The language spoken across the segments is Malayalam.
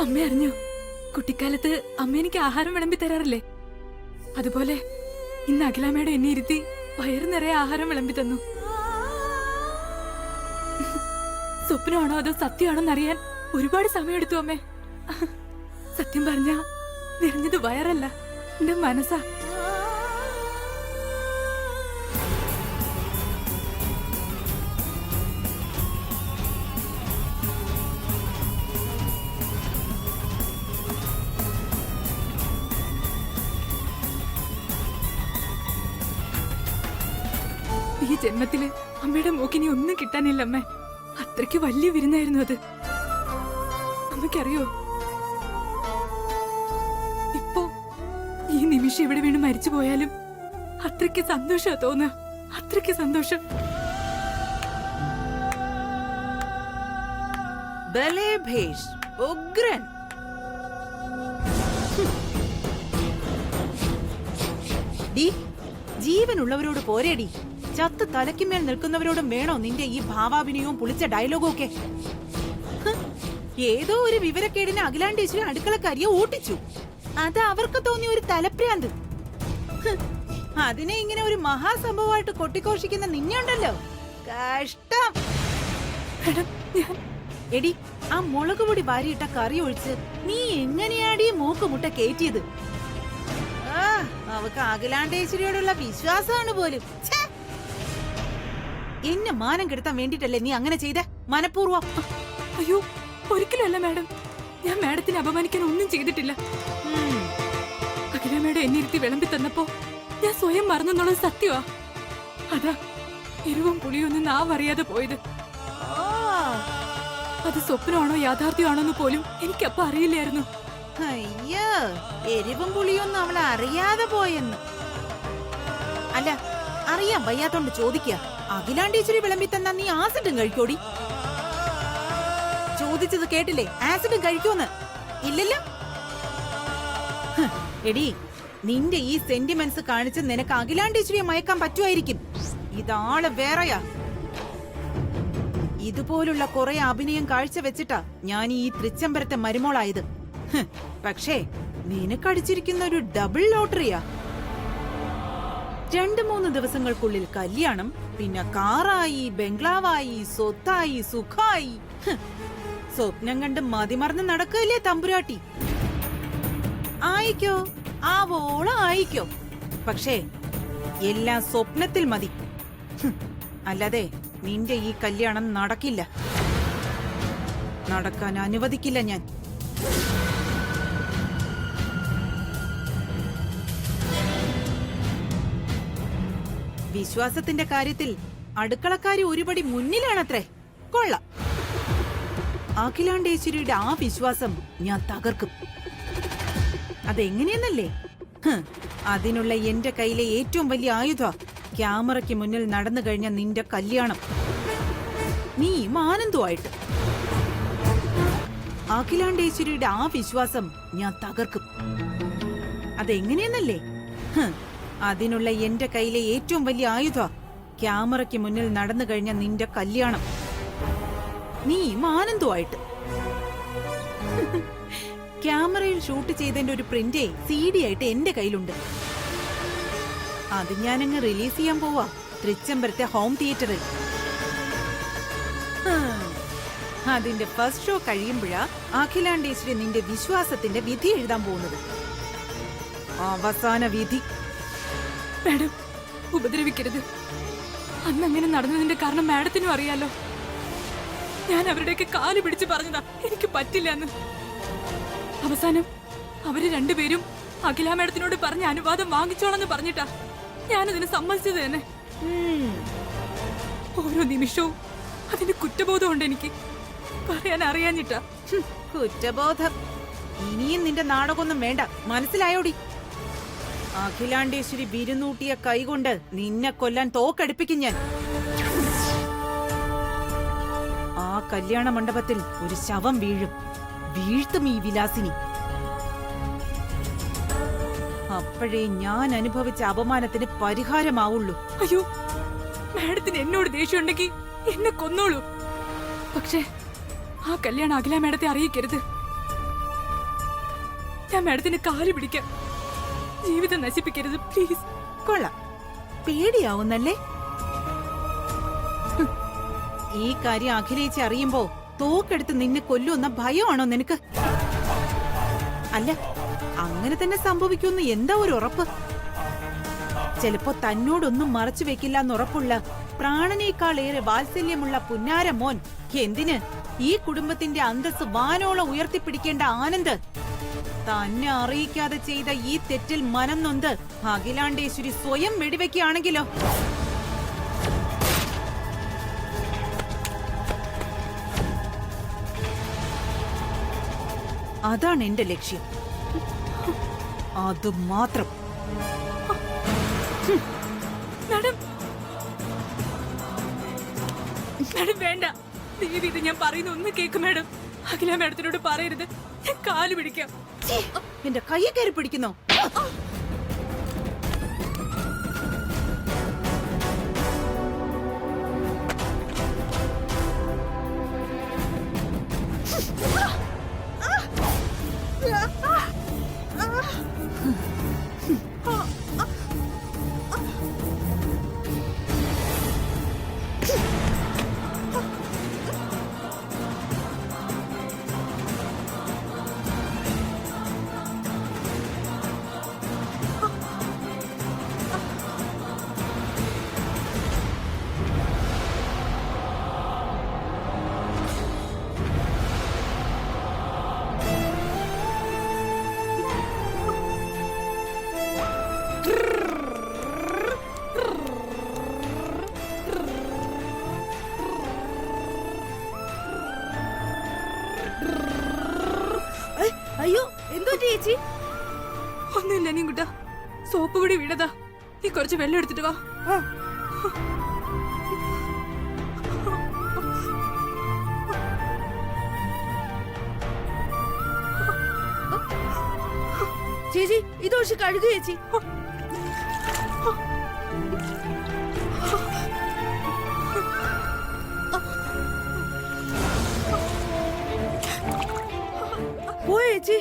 അമ്മ അറിഞ്ഞോ, കുട്ടിക്കാലത്ത് അമ്മ എനിക്ക് ആഹാരം വിളമ്പി തരാറില്ലേ? അതുപോലെ ഇന്ന് അഖിലാമ്മയുടെ എന്നെ ഇരുത്തി വയറു നിറയെ ആഹാരം വിളമ്പി തന്നു. സ്വപ്നമാണോ അതോ സത്യമാണോ എന്നറിയാൻ ഒരുപാട് സമയമെടുത്തു അമ്മേ. സത്യം പറഞ്ഞ നിറഞ്ഞത് വയറല്ല, എന്റെ മനസ്സാ. ഈ ജന്മത്തില് അമ്മയുടെ മൂക്കിനി ഒന്നും കിട്ടാനില്ല അമ്മേ. അത്രയ്ക്ക് വലിയ വിരുന്നായിരുന്നു അത്. അമ്മയ്ക്കറിയോ, ഇപ്പോ ഈ നിമിഷം ഇവിടെ വീണ് മരിച്ചു പോയാലും അത്രയ്ക്ക് സന്തോഷാ തോന്നുക. അത്രയ്ക്ക് സന്തോഷം. ഉഗ്രൻ. ജീവനുള്ളവരോട് പോരേടി, ചത്ത് തലയ്ക്കുമേൽ നിൽക്കുന്നവരോടും വേണോ നിന്റെ ഈ ഭാവാഭിനയവും പുളിച്ച ഡയലോഗും ഒക്കെ? ഏതോ ഒരു വിവരക്കേടിന് അഖിലാണ്ടേശ്വരി അടുക്കളക്കാരിയെ ഓട്ടിച്ചു. അത് അവർക്ക് തോന്നിയ ഒരു തലപ്രാന്ത്. അതിനെ ഇങ്ങനെ ഒരു മഹാസംഭവമായിട്ട് കൊട്ടിഘോഷിക്കുന്ന നിന്നുണ്ടല്ലോ, കഷ്ടം. എടി, ആ മുളക് പൊടി വാരിയിട്ട കറി ഒഴിച്ച് നീ എങ്ങനെയാടി മൂക്കുമുട്ട കേറ്റിയത്? അവക്ക് അഖിലാണ്ടേശ്വരിയോടുള്ള വിശ്വാസമാണ് പോലും. എന്നെ മാനം കെടുത്താൻ വേണ്ടിട്ടല്ലേ നീ അങ്ങനെ ചെയ്തേ? മനഃപൂർവ്വം? അയ്യോ, ഒരിക്കലും അല്ല മാഡം. ഞാൻ മാഡത്തിനെ അപമാനിക്കാൻ ഒന്നും ചെയ്തിട്ടില്ല. അഖിലാമ്മയുടെ എന്നിരുത്തി വിളമ്പി തന്നപ്പോ ഞാൻ സ്വയം മറന്നെന്നുള്ളത് സത്യമാ. അതാ എരിവും പുളിയൊന്നും നാവറിയാതെ പോയത്. അത് സ്വപ്നമാണോ യാഥാർത്ഥ്യമാണോന്ന് പോലും എനിക്കപ്പോ അറിയില്ലായിരുന്നു. അയ്യോ, എരിവും പുളിയൊന്നും അവളെ അറിയാതെ പോയെന്ന്. അല്ല, അറിയാൻ വയ്യാത്തോണ്ട് ചോദിക്കുക, അഖിലാണ്ടേശ്വരി വിളമ്പി തന്നാ നീ ആസിഡും കഴിക്കോടി? ചോദിച്ചത് കേട്ടില്ലേ? ആസിഡും കഴിക്കോന്ന്? ഇല്ലല്ലോ. എടി, നിന്റെ ഈ സെന്റിമെന്റ്സ് കാണിച്ച് നിനക്ക് അഖിലാണ്ടേശ്വരിയെ മയക്കാൻ പറ്റുമായിരിക്കും. ഇതാള് വേറെയാ. ഇതുപോലുള്ള കുറെ അഭിനയം കാഴ്ചവെച്ചിട്ടാ ഞാൻ ഈ തൃച്ചംബരത്തെ മരുമോളായത്. പക്ഷേ നിനക്കടിച്ചിരിക്കുന്ന ഒരു ഡബിൾ ലോട്ടറിയാ. 2-3 ദിവസങ്ങൾക്കുള്ളിൽ കല്യാണം, പിന്നെ കാറായി, ബംഗ്ലാവായി, സ്വത്തായി, സുഖായി. സ്വപ്നം കണ്ട് മതിമറന്ന് നടക്കല്ലേ തമ്പുരാട്ടി. ആയിക്കോ, ആവോളം ആയിക്കോ. പക്ഷേ എല്ലാം സ്വപ്നത്തിൽ മതി. അല്ലാതെ നിന്റെ ഈ കല്യാണം നടക്കില്ല, നടക്കാൻ അനുവദിക്കില്ല ഞാൻ. വിശ്വാസത്തിന്റെ കാര്യത്തിൽ അടുക്കളക്കാരി ഒരുപടി മുന്നിലാണത്രേ. കൊള്ളാം. അഖിലാണ്ടേശ്വരിയുടെ ആ വിശ്വാസം ഞാൻ തകർക്കും. അതെങ്ങനെയെന്നല്ലേ? അതിനുള്ള എന്റെ കയ്യിലെ ഏറ്റവും വലിയ ആയുധ ക്യാമറയ്ക്ക് മുന്നിൽ നടന്നു കഴിഞ്ഞ നിന്റെ കല്യാണം. നീ ആനന്ദമായിട്ട്. അഖിലാണ്ടേശ്വരിയുടെ ആ വിശ്വാസം ഞാൻ തകർക്കും. അതെങ്ങനെയെന്നല്ലേ? അതിനുള്ള എന്റെ കയ്യിലെ ഏറ്റവും വലിയ ആയുധ ക്യാമറയ്ക്ക് മുന്നിൽ നടന്നു കഴിഞ്ഞ നിന്റെ കല്യാണം. നീ ആനന്ദമായിട്ട്. ക്യാമറയിൽ ഷൂട്ട് ചെയ്തതിന്റെ ഒരു പ്രിന്റ് CD ആയിട്ട് എന്റെ കയ്യിലുണ്ട്. അത് ഞാനങ്ങ് റിലീസ് ചെയ്യാൻ പോവാ തൃച്ചംബരത്തെ ഹോം തിയേറ്ററിൽ. അതിന്റെ ഫസ്റ്റ് ഷോ കഴിയുമ്പോഴാ അഖിലാണ്ടേശ്വരി നിന്റെ വിശ്വാസത്തിന്റെ വിധി എഴുതാൻ പോകുന്നത്. അവസാന വിധി. മാഡം, ഉപദ്രവിക്കരുത്. അന്നങ്ങനെ നടന്നതിന്റെ കാരണം മാഡത്തിനും അറിയാലോ. ഞാൻ അവരുടെയൊക്കെ കാല് പിടിച്ച് പറഞ്ഞതാ എനിക്ക് പറ്റില്ല എന്ന്. അവസാനം അവര് രണ്ടുപേരും അഖില മാഡത്തിനോട് പറഞ്ഞ അനുവാദം വാങ്ങിച്ചോളെന്ന് പറഞ്ഞിട്ടാ ഞാനതിന് സമ്മതിച്ചത് തന്നെ. ഓരോ നിമിഷവും അതിന്റെ കുറ്റബോധമുണ്ട് എനിക്ക്. പറയാൻ അറിയാഞ്ഞിട്ടാ. കുറ്റബോധം? ഇനിയും നിന്റെ നാടകമൊന്നും വേണ്ട, മനസ്സിലായോടി? അഖിലാണ്ടേശ്വരി വിരുന്നൂട്ടിയ കൈകൊണ്ട് നിന്നെ കൊല്ലാൻ തോക്കെടുപ്പിക്കും ഞാൻ. ആ കല്യാണ മണ്ഡപത്തിൽ ഒരു ശവം വീഴും. വീഴ്ത്തും ഈ വിലാസിനി. അപ്പോഴേ ഞാൻ അനുഭവിച്ച അപമാനത്തിന് പരിഹാരമാവുള്ളൂ. അയ്യോ, മാഡത്തിന് എന്നോട് ദേഷ്യമുണ്ടെങ്കിൽ എന്നെ കൊന്നോളൂ. പക്ഷേ ആ കല്യാണം അഖില മാഡത്തെ അറിയിക്കരുത്. ഞാൻ മാഡത്തിന് കാല് പിടിക്കാം. ജീവിതം നശിപ്പിക്കരുത് പ്ലീസ്. കൊള്ളാം, പേടിയാവുന്നല്ലേ? ഈ കാര്യം അഖിലേച്ചി അറിയുമ്പോ തോക്കെടുത്ത് നിന്നെ കൊല്ലുന്ന ഭയമാണോ നിനക്ക്? അല്ല, അങ്ങനെ തന്നെ സംഭവിക്കുമെന്ന് എന്താ ഒരു ഉറപ്പ്? ചിലപ്പോ തന്നോടൊന്നും മറച്ചു വെക്കില്ല എന്നുറപ്പുള്ള പ്രാണനേക്കാളേറെ വാത്സല്യമുള്ള പുന്നാര മോൻ എന്തിന് ഈ കുടുംബത്തിന്റെ അന്തസ് വാനോളം ഉയർത്തിപ്പിടിക്കേണ്ട ആനന്ദ് തന്നെ അറിയിക്കാതെ ചെയ്ത ഈ തെറ്റിൽ മനം നൊന്ത് അഖിലാണ്ടേശ്വരി സ്വയം വെടിവെക്കുകയാണെങ്കിലോ? അതാണ് എന്റെ ലക്ഷ്യം, അത് മാത്രം. മാഡം, മാഡം വേണ്ട. ദേവി, ഇത് ഞാൻ പറയുന്ന ഒന്ന് കേക്ക് മാഡം. അഖില മാഡത്തിനോട് പറയരുത്. ഞാൻ കാല് പിടിക്കാം. എന്റെ കയ്യെ കയറി പിടിക്കുന്നോ? അയ്യോ, എന്തോ ചേച്ചി? ഒന്നുമില്ല നീ കുട്ടാ, സോപ്പ് കൂടി വീണതാ. നീ കുറച്ച് വെള്ളം എടുത്തിട്ട് വാ. ചേച്ചി, ഇത് പക്ഷെ കഴുകു ചേച്ചി. പോയ ചേച്ചി.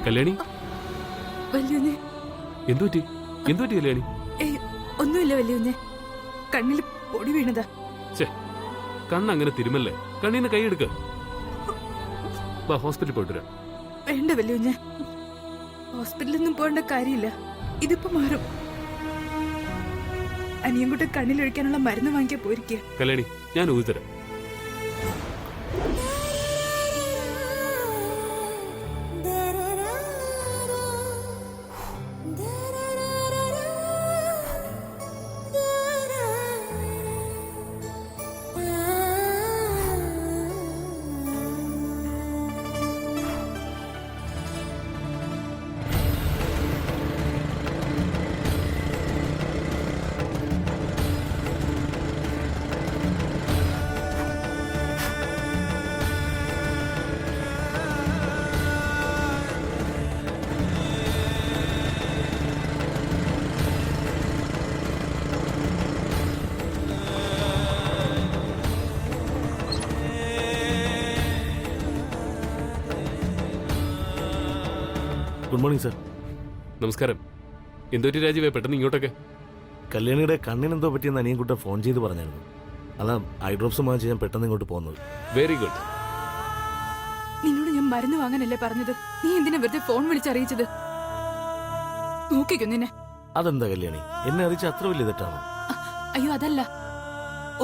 കല്യാണി, വല്യുഞ്ഞെ. എന്തുപറ്റി? എന്തുപറ്റി കല്യാണി? ഒന്നുമില്ല വല്യുഞ്ഞെ, കണ്ണിൽ പൊടി വീണതാ. കണ്ണങ്ങനെ തിരുമല്ലേ, കണ്ണീന്ന് കൈയെടുക്ക. ഹോസ്പിറ്റലിൽ പോയിട്ട് വരാം. വേണ്ട വല്യുഞ്ഞെ, ഹോസ്പിറ്റലൊന്നും പോകേണ്ട കാര്യമില്ല. ഇതിപ്പോ മാറും. അനിയൻകുട്ടി കണ്ണിലൊഴിക്കാനുള്ള മരുന്ന് വാങ്ങിക്കാൻ പോയിരിക്കുക. കല്യാണി, ഞാൻ ഊതരാം. Good morning sir. നമസ്കാരം. എന്തൊരു രാജീവേ പെട്ടെന്ന് ഇങ്ങോട്ടൊക്കെ? കല്യാണിയുടെ കണ്ണിനെന്തോ പറ്റിയെന്ന് അനിയൻകുട്ടൻ ഫോൺ ചെയ്ത് പറഞ്ഞായിരുന്നു. അതാ ഐ ഡ്രോപ്സ് വാങ്ങിച്ച് ഞാൻ പെട്ടെന്ന് ഇങ്ങോട്ട് പോകുന്നത്. Very good. നിന്നോട് ഞാൻ മരുന്ന് വാങ്ങാനല്ലേ പറഞ്ഞത്? നീ എന്തിനാ വെറുതെ ഫോൺ വിളിച്ചറിയിച്ചത്? നോക്കിക്കോ നിന്നെ. അതെന്താ കല്യാണി, എന്നെ അറിയിച്ച അത്ര വലിയ തെറ്റാണ്. അയ്യോ അതല്ല,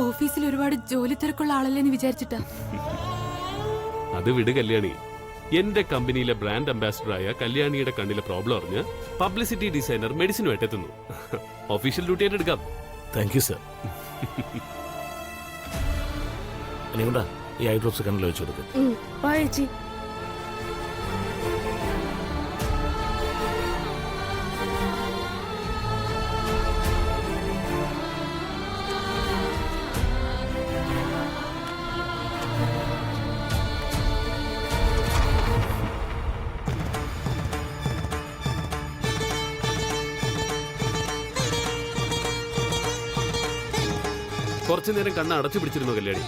ഓഫീസിൽ ഒരുപാട് ജോലി തിരക്കുള്ള ആളല്ലേന്ന് വിചാരിച്ചിട്ടാ. അത് വിട് കല്യാണി. എന്റെ കമ്പനിയിലെ ബ്രാൻഡ് അംബാസിഡറായ കല്യാണിയുടെ കണ്ണിലെ പ്രോബ്ലം അറിഞ്ഞ് പബ്ലിസിറ്റി ഡിസൈനർ മെഡിസിനുമായിട്ട് എത്തുന്നു. ഒഫീഷ്യൽ ഡ്യൂട്ടി ആയിട്ട് എടുക്കാം. Thank you sir. അനിയൻകുട്ടാ, ഈ ഐ ഡ്രോപ്സ് കണ്ണിൽ വെച്ചു കൊടുക്കുക. വാ ചേച്ചി. കുറച്ചു നേരം കണ്ണ് അടച്ചു പിടിച്ചിരുന്നു കല്യാണി.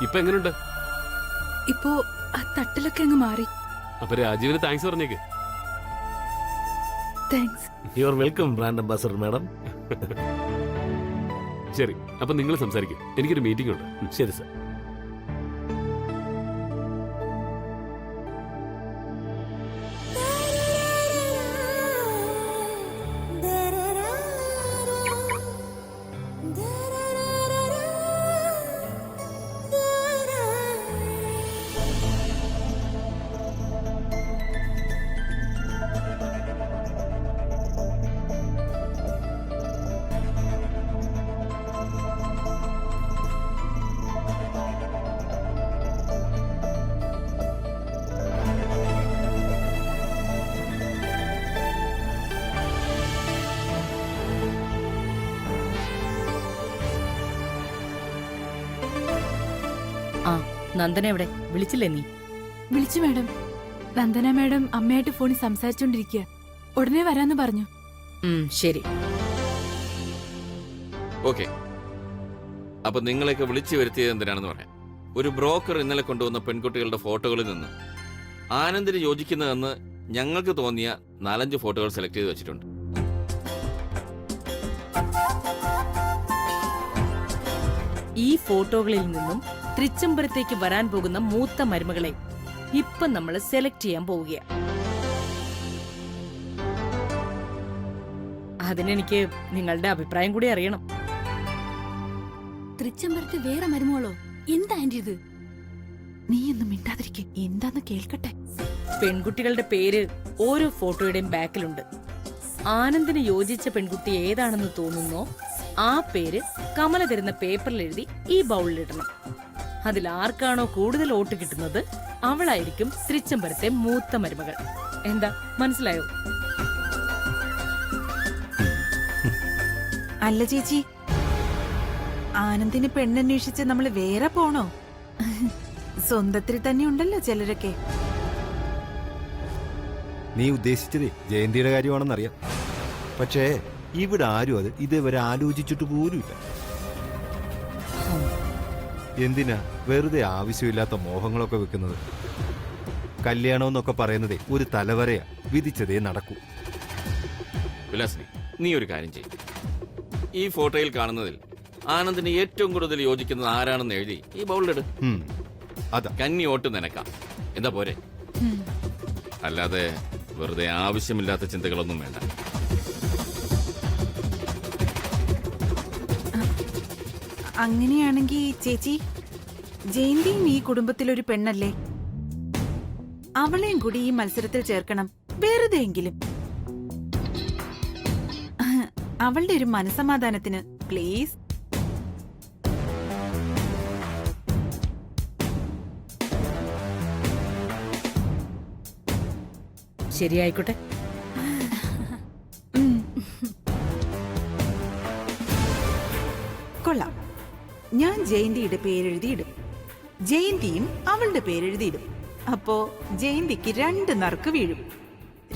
ഇപ്പൊ എങ്ങനെയുണ്ട്? ഇപ്പോ ആ തട്ടിലൊക്കെ അങ്ങ് മാറി. അപ്പൊ രാജീവിന് താങ്ക്സ് പറഞ്ഞേക്ക്. Thanks. You are welcome brand ambassador madam. ശരി, അപ്പൊ നിങ്ങൾ സംസാരിക്കും. എനിക്കൊരു മീറ്റിംഗ് ഉണ്ട്. ശരി സർ. ആ നന്ദന എവിടെ? വിളിച്ചില്ലേ നീ? വിളിച്ചു മാഡം. നന്ദന മാഡം അമ്മയായിട്ട് ഫോണിൽ സംസാരിച്ചോണ്ടിരിക്കുക. ഉടനെ വരാന്ന് പറഞ്ഞു. ശരി. ഓക്കെ, അപ്പൊ നിങ്ങളെയൊക്കെ വിളിച്ചു വരുത്തിയത് എന്തിനാണെന്ന് പറയാം. ഒരു ബ്രോക്കർ ഇന്നലെ കൊണ്ടുവന്ന പെൺകുട്ടികളുടെ ഫോട്ടോകളിൽ നിന്ന് ആനന്ദിന് യോജിക്കുന്നതെന്ന് ഞങ്ങൾക്ക് തോന്നിയ 4-5 ഫോട്ടോകൾ സെലക്ട് ചെയ്ത് വെച്ചിട്ടുണ്ട്. ഈ ഫോട്ടോകളിൽ നിന്നും തൃച്ചംബരത്തേക്ക് വരാൻ പോകുന്ന മൂത്ത മരുമകളെ ഇപ്പൊ നമ്മൾ സെലക്ട് ചെയ്യാൻ പോവുകയാണ്. അതിനെനിക്ക് നിങ്ങളുടെ അഭിപ്രായം കൂടി അറിയണം. തൃച്ചംബരത്ത് വേറെ മരുമോളോ? എന്താ ആന്റി ഇത്? നീ ഒന്നും മിണ്ടാതിരിക്കെ, എന്താന്ന് കേൾക്കട്ടെ. പെൺകുട്ടികളുടെ പേര് ഓരോ ഫോട്ടോയുടെയും ബാക്കിലുണ്ട്. ആനന്ദിന് യോജിച്ച പെൺകുട്ടി ഏതാണെന്ന് തോന്നുന്നോ ആ പേര് കമല തരുന്ന പേപ്പറിൽ എഴുതി ഈ ബൗളിലിടണം. അതിൽ ആർക്കാണോ കൂടുതൽ വോട്ട് കിട്ടുന്നത് അവളായിരിക്കും തൃച്ചംബരത്തെ മൂത്ത മരുമകൾ. എന്താ, മനസ്സിലായോ? അല്ല ചേച്ചി, ആനന്ദിന് പെണ്ണന്വേഷിച്ച് നമ്മൾ വേറെ പോണോ? സ്വന്തത്തിൽ തന്നെ ഉണ്ടല്ലോ ചിലരൊക്കെ. നീ ഉദ്ദേശിച്ചത് ജയന്തിയുടെ കാര്യമാണെന്നറിയാം. പക്ഷേ ഇവിടെ ആരും അത് ഇതേവരെ ആലോചിച്ചിട്ട് പോലുമില്ല. എന്തിനാ വെറുതെ ആവശ്യമില്ലാത്ത മോഹങ്ങളൊക്കെ വെക്കുന്നത്? കല്യാണം എന്നൊക്കെ പറയുന്നതേ ഒരു തലവരെയാ, വിധിച്ചതേ നടക്കൂ. വിലാസിനി, നീ ഒരു കാര്യം ചെയ്യും. ഈ ഫോട്ടോയിൽ കാണുന്നതിൽ ആനന്ദിന് ഏറ്റവും കൂടുതൽ യോജിക്കുന്നത് ആരാണെന്ന് എഴുതി ഈ ബൗളിലിട്. അതാ കന്നി വോട്ട് നിനക്കാം. എന്താ പോരെ? അല്ലാതെ വെറുതെ ആവശ്യമില്ലാത്ത ചിന്തകളൊന്നും വേണ്ട. അങ്ങനെയാണെങ്കിൽ ചേച്ചി, ജയന്തിയും ഈ കുടുംബത്തിലൊരു പെണ്ണല്ലേ? അവളെയും കൂടി ഈ മത്സരത്തിൽ ചേർക്കണം, വെറുതെയെങ്കിലും. അവളുടെ ഒരു മനസമാധാനത്തിന് പ്ലീസ്. ശരിയായിക്കോട്ടെ. കൊള്ളാം, ഞാൻ ജയന്തിയുടെ പേരെഴുതിയിടും. ജയന്തിയും അവളുടെ പേരെഴുതിയിടും. അപ്പോ ജയന്തിക്ക് 2 നറുക്ക് വീഴും.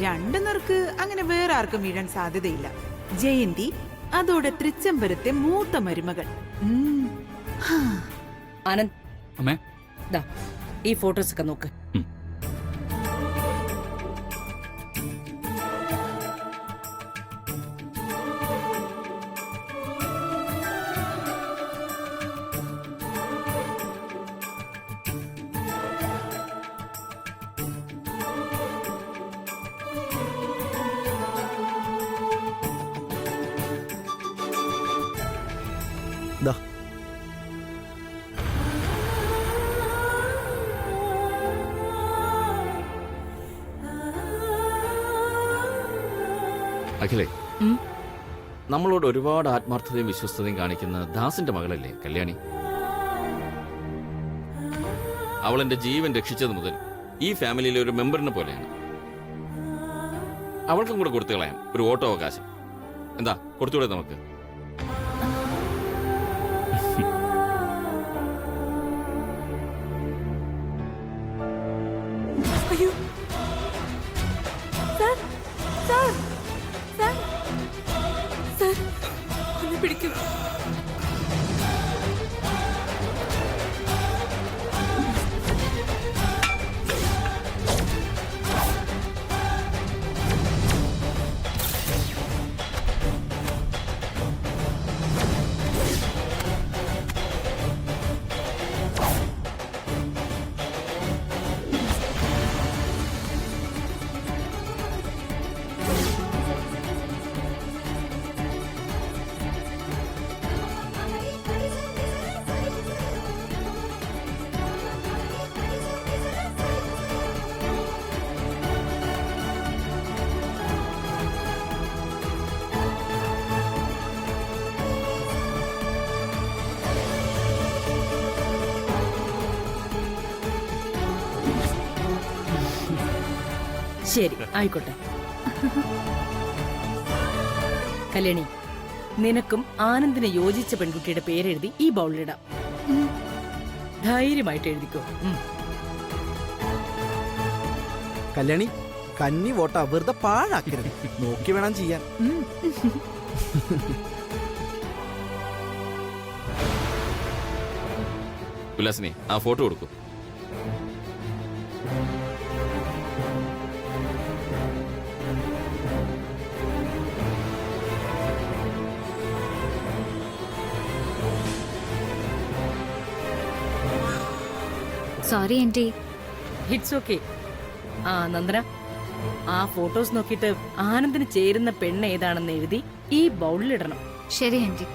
2 നറുക്ക് അങ്ങനെ വേറെ ആർക്കും വീഴാൻ സാധ്യതയില്ല. ജയന്തി അതോടെ തൃച്ചംബരത്തെ മൂത്ത മരുമകൾ. ആനന്ദ്, അമ്മേ. ദാ ഈ ഫോട്ടോസ് ഒക്കെ നോക്ക്. ദാ അഖിലേ, ഉം. നമ്മളോട് ഒരുപാട് ആത്മാർത്ഥതയും വിശ്വസ്തതയും കാണിക്കുന്ന ദാസിന്റെ മകളല്ലേ കല്യാണി? അവൾ എന്റെ ജീവൻ രക്ഷിച്ചത് മുതൽ ഈ ഫാമിലിയിലെ ഒരു മെമ്പറിനെ പോലെയാണ്. അവൾക്കും കൂടെ കൊടുത്തു കളയാം ഒരു ഓട്ടോ അവകാശം. എന്താ, കൊടുത്തുകൂടെ നമുക്ക്? അയ്യോ സാർ, സാർ, സാർ, സാർ, ഒന്ന് പിടിക്കൂ. ശരി, ആയിക്കോട്ടെ. കല്യാണി, നിനക്കും ആനന്ദിന് യോജിച്ച പെൺകുട്ടിയുടെ പേരെഴുതി ഈ ബൗളിലിടാം. ധൈര്യമായിട്ട് എഴുതിക്കോ. കല്യാണി, കന്നി വോട്ട വെറുതെ പാഴാക്കരുത്. നോക്കി വേണം ചെയ്യാൻ. ഉല്ലാസിനെ ആ ഫോട്ടോ കൊടുക്കൂ. Sorry aunty. It's okay. ആ നന്ദന, ആ ഫോട്ടോസ് നോക്കിയിട്ട് ആനന്ദിന് ചേരുന്ന പെണ്ണ് ഏതാണെന്ന് എഴുതി ഈ ബൗളിലിടണം. ശരി ആന്റി.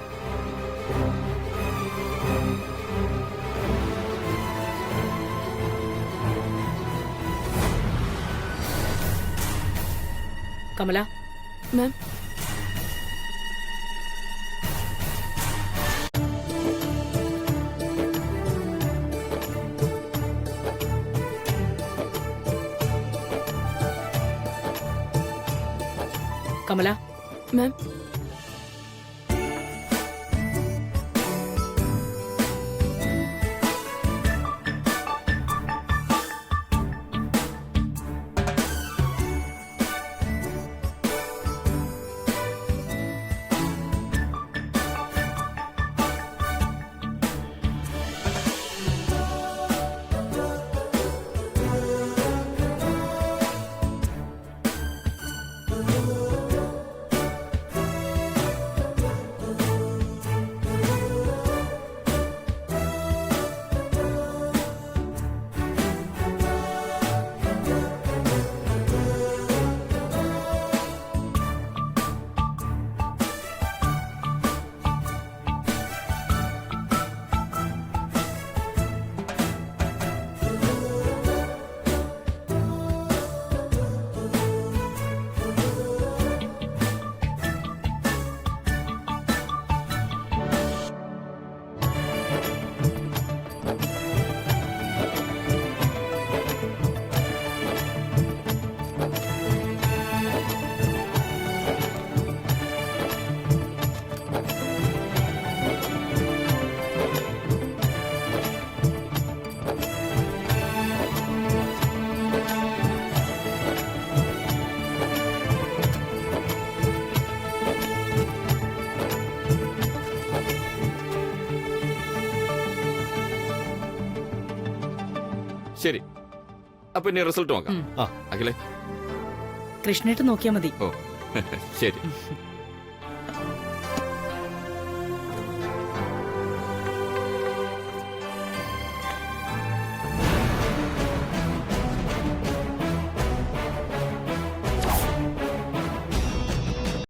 കമല, മാം, കമല, മാം, ശരി, അപ്പൊ ഇനി റിസൾട്ട് നോക്കാം. ഉം. അഖിലേ, കൃഷ്ണേട്ട് നോക്കിയാ മതി. ഓ ശരി.